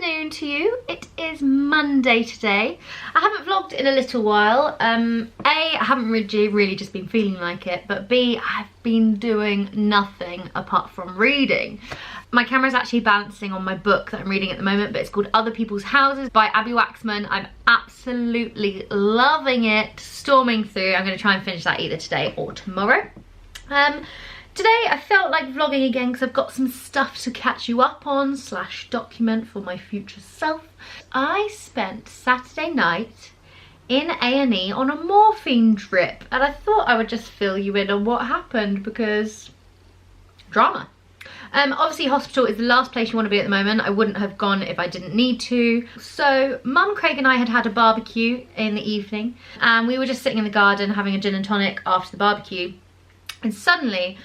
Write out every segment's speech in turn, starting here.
afternoon to you. It is Monday today. I haven't vlogged in a little while. A, I haven't really just been feeling like it, but B, I've been doing nothing apart from reading. My camera's actually balancing on my book that I'm reading at the moment, but it's called Other People's Houses by Abby Waxman. I'm absolutely loving it, storming through. I'm going to try and finish that either today or tomorrow. Today I felt like vlogging again because I've got some stuff to catch you up on / document for my future self. I spent Saturday night in A&E on a morphine drip, and I thought I would just fill you in on what happened because drama. Obviously hospital is the last place you want to be at the moment. I wouldn't have gone if I didn't need to. So Mum, Craig and I had a barbecue in the evening, and we were just sitting in the garden having a gin and tonic after the barbecue, and suddenly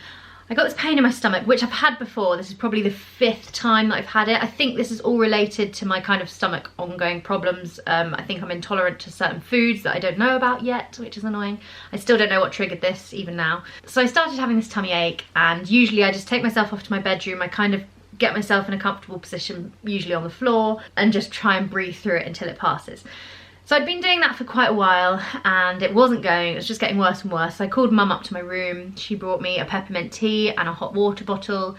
I got this pain in my stomach, which I've had before. This is probably the 5th time that I've had it. I think this is all related to my kind of stomach ongoing problems. I think I'm intolerant to certain foods that I don't know about yet, which is annoying. I still don't know what triggered this even now. So I started having this tummy ache, and usually I just take myself off to my bedroom. I kind of get myself in a comfortable position, usually on the floor, and just try and breathe through it until it passes. So I'd been doing that for quite a while and it wasn't going, it was just getting worse and worse. So I called Mum up to my room, she brought me a peppermint tea and a hot water bottle,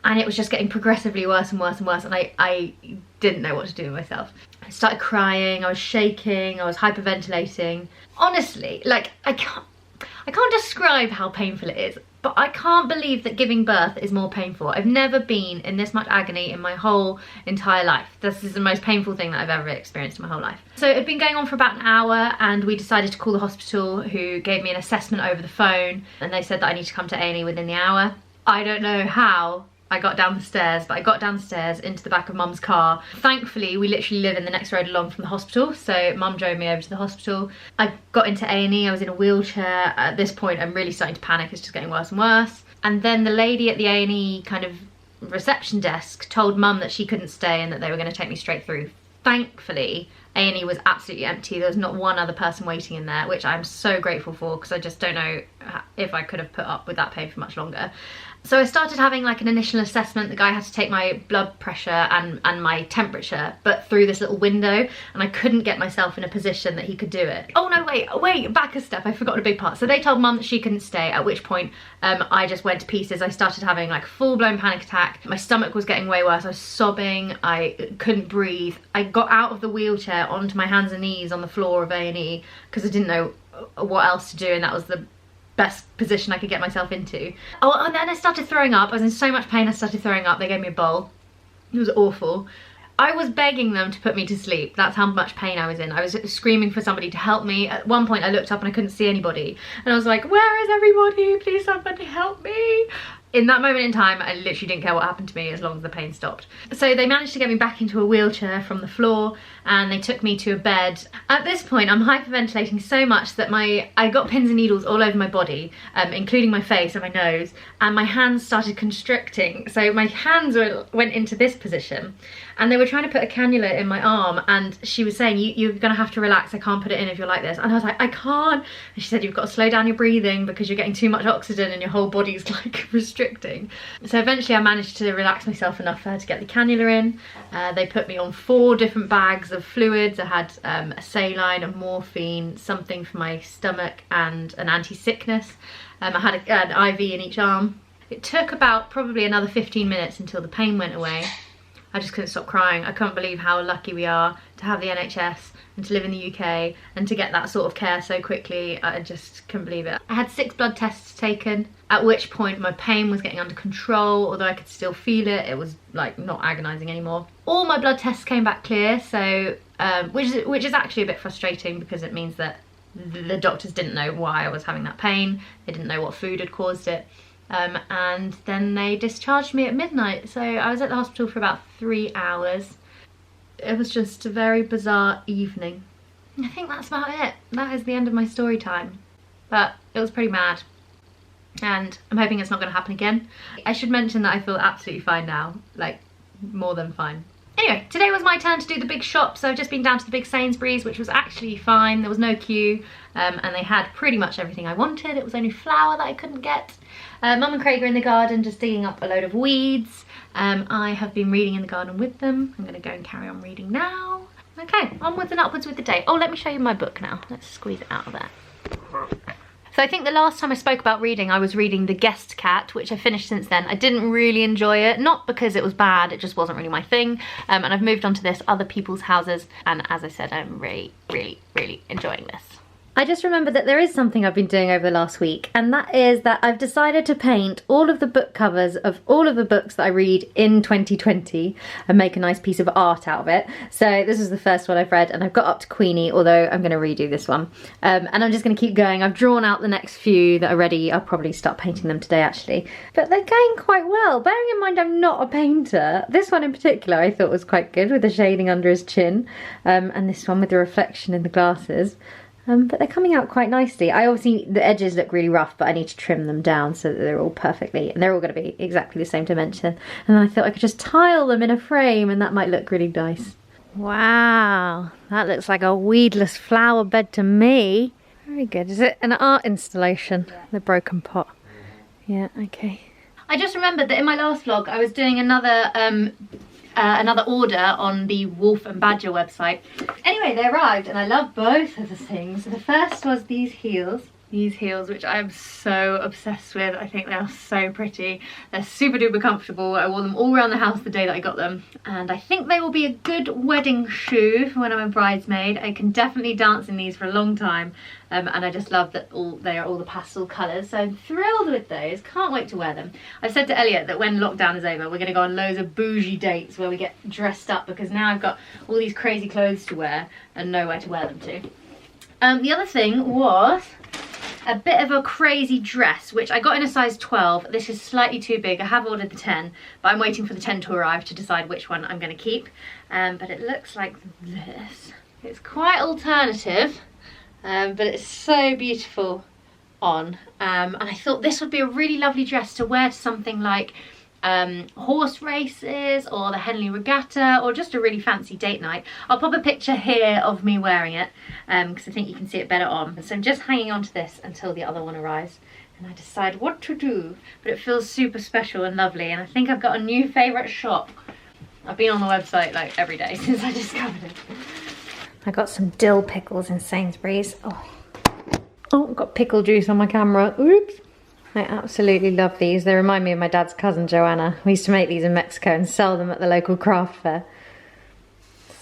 and it was just getting progressively worse and worse and worse, and I didn't know what to do with myself. I started crying, I was shaking, I was hyperventilating. Honestly, like I can't describe how painful it is, but I can't believe that giving birth is more painful. I've never been in this much agony in my whole entire life. This is the most painful thing that I've ever experienced in my whole life. So it had been going on for about an hour, and we decided to call the hospital, who gave me an assessment over the phone, and they said that I need to come to A&E within the hour. I don't know how I got down the stairs, but I got downstairs into the back of Mum's car. Thankfully, we literally live in the next road along from the hospital, so Mum drove me over to the hospital. I got into A&E, I was in a wheelchair. At this point, I'm really starting to panic, it's just getting worse and worse. And then the lady at the A&E kind of reception desk told Mum that she couldn't stay and that they were going to take me straight through. Thankfully, A&E was absolutely empty. There was not one other person waiting in there, which I'm so grateful for, because I just don't know if I could have put up with that pain for much longer. So I started having like an initial assessment. The guy had to take my blood pressure and my temperature, but through this little window, and I couldn't get myself in a position that he could do it. Oh no, wait, back a step, I forgot a big part. So they told Mum that she couldn't stay, at which point I just went to pieces. I started having like full-blown panic attack. My stomach was getting way worse. I was sobbing, I couldn't breathe. I got out of the wheelchair onto my hands and knees on the floor of A&E because I didn't know what else to do, and that was the best position I could get myself into. Oh, and then I started throwing up. I was in so much pain I started throwing up. They gave me a bowl. It was awful. I was begging them to put me to sleep. That's how much pain I was in. I was screaming for somebody to help me. At one point I looked up and I couldn't see anybody, and I was like, where is everybody? Please somebody help me. In that moment in time, I literally didn't care what happened to me as long as the pain stopped. So they managed to get me back into a wheelchair from the floor, and they took me to a bed. At this point, I'm hyperventilating so much that I got pins and needles all over my body, including my face and my nose, and my hands started constricting. So my hands went into this position, and they were trying to put a cannula in my arm, and she was saying, you're gonna have to relax, I can't put it in if you're like this. And I was like, I can't. And she said, you've got to slow down your breathing because you're getting too much oxygen and your whole body's like restricting. So eventually I managed to relax myself enough for her to get the cannula in. They put me on 4 different bags of fluids. I had a saline, a morphine, something for my stomach, and an anti-sickness. I had an IV in each arm. It took about probably another 15 minutes until the pain went away. I just couldn't stop crying. I can't believe how lucky we are to have the NHS and to live in the UK and to get that sort of care so quickly. I just couldn't believe it. I had 6 blood tests taken, at which point my pain was getting under control, although I could still feel it. It was like not agonising anymore. All my blood tests came back clear, so which is actually a bit frustrating because it means that the doctors didn't know why I was having that pain. They didn't know what food had caused it. And then they discharged me at midnight, so I was at the hospital for about 3 hours. It was just a very bizarre evening. I think that's about it. That is the end of my story time, but it was pretty mad, and I'm hoping it's not going to happen again. I should mention that I feel absolutely fine now, like more than fine. Anyway, today was my turn to do the big shop, so I've just been down to the big Sainsbury's, which was actually fine. There was no queue, and they had pretty much everything I wanted. It was only flour that I couldn't get. Mum and Craig are in the garden just digging up a load of weeds. I have been reading in the garden with them. I'm going to go and carry on reading now. Okay, onwards and upwards with the day. Oh, let me show you my book now. Let's squeeze it out of there. So I think the last time I spoke about reading, I was reading The Guest Cat, which I finished since then. I didn't really enjoy it, not because it was bad, it just wasn't really my thing. And I've moved on to this, Other People's Houses, and as I said, I'm really, really, really enjoying this. I just remembered that there is something I've been doing over the last week, and that is that I've decided to paint all of the book covers of all of the books that I read in 2020 and make a nice piece of art out of it. So this is the first one I've read, and I've got up to Queenie, although I'm going to redo this one. And I'm just going to keep going. I've drawn out the next few that are ready. I'll probably start painting them today, actually. But they're going quite well. Bearing in mind I'm not a painter, this one in particular I thought was quite good with the shading under his chin, and this one with the reflection in the glasses. But they're coming out quite nicely. The edges look really rough, but I need to trim them down so that they're all perfectly, and they're all going to be exactly the same dimension. And then I thought I could just tile them in a frame, and that might look really nice. Wow, that looks like a weedless flower bed to me. Very good. Is it an art installation? Yeah. The broken pot. Yeah, okay. I just remembered that in my last vlog I was doing another order on the Wolf and Badger website. Anyway, they arrived and I love both of the things. So the first was these heels, which I am so obsessed with. I think they are so pretty. They're super duper comfortable. I wore them all around the house the day that I got them, and I think they will be a good wedding shoe for when I'm a bridesmaid. I can definitely dance in these for a long time, and I just love that they are all the pastel colours, so I'm thrilled with those. Can't wait to wear them. I've said to Elliot that when lockdown is over, we're going to go on loads of bougie dates where we get dressed up, because now I've got all these crazy clothes to wear and nowhere to wear them to. The other thing was a bit of a crazy dress, which I got in a size 12. This is slightly too big. I have ordered the 10, but I'm waiting for the 10 to arrive to decide which one I'm going to keep. But it looks like this. It's quite alternative, but it's so beautiful on. And I thought this would be a really lovely dress to wear to something like horse races or the Henley Regatta, or just a really fancy date night. I'll pop a picture here of me wearing it, because I think you can see it better on. So I'm just hanging on to this until the other one arrives and I decide what to do. But it feels super special and lovely, and I think I've got a new favourite shop. I've been on the website like every day since I discovered it. I got some dill pickles in Sainsbury's. Oh, I've got pickle juice on my camera. Oops. I absolutely love these. They remind me of my dad's cousin Joanna. We used to make these in Mexico and sell them at the local craft fair.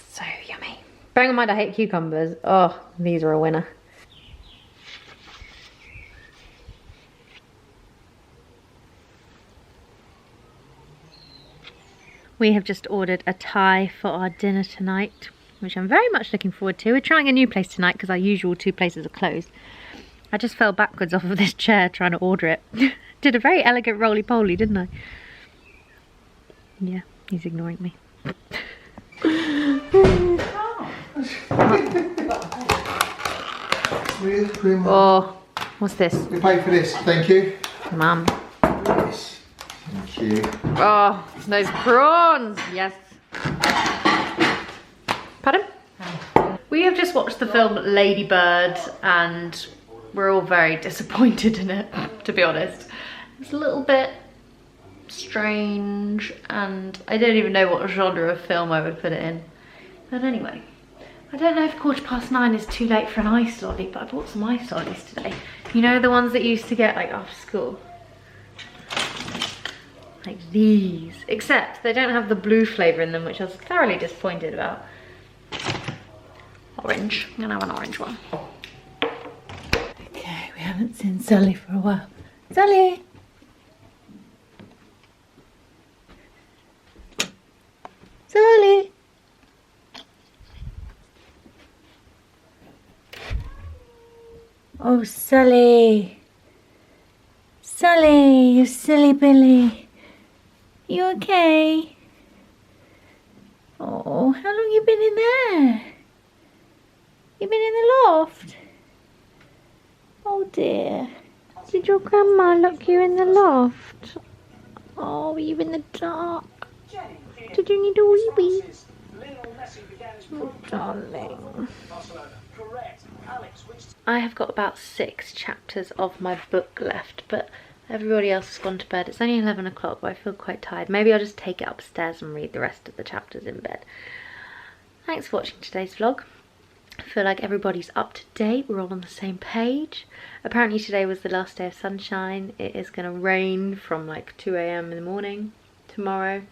So yummy. Bearing in mind I hate cucumbers. Oh, these are a winner. We have just ordered a Thai for our dinner tonight, which I'm very much looking forward to. We're trying a new place tonight because our usual two places are closed. I just fell backwards off of this chair trying to order it. Did a very elegant roly-poly, didn't I? Yeah, he's ignoring me. Oh, what's this? We paid for this, thank you. Mum. Yes, thank you. Oh, those prawns, yes. Pardon? We have just watched the film Lady Bird, and we're all very disappointed in it, to be honest. It's a little bit strange, and I don't even know what genre of film I would put it in. But anyway, I don't know if 9:15 is too late for an ice lolly, but I bought some ice lollies today. You know, the ones that you used to get like after school? Like these. Except they don't have the blue flavour in them, which I was thoroughly disappointed about. Orange. I'm gonna have an orange one. Okay, we haven't seen Sully for a while. Sully! Sully! Oh, Sully! Sully, you silly Billy. You okay? Oh, how long you been in there? You been in the loft? Oh dear. Did your grandma lock you in the loft? Oh, were you in the dark? Did you need a wee wee? Oh, darling. I have got about 6 chapters of my book left, but everybody else has gone to bed. It's only 11 o'clock, but I feel quite tired. Maybe I'll just take it upstairs and read the rest of the chapters in bed. Thanks for watching today's vlog. I feel like everybody's up to date. We're all on the same page. Apparently today was the last day of sunshine. It is going to rain from like 2 AM in the morning tomorrow.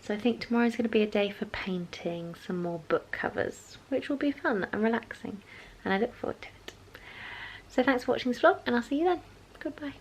So I think tomorrow's going to be a day for painting some more book covers, which will be fun and relaxing. And I look forward to it. So thanks for watching this vlog, and I'll see you then. Goodbye.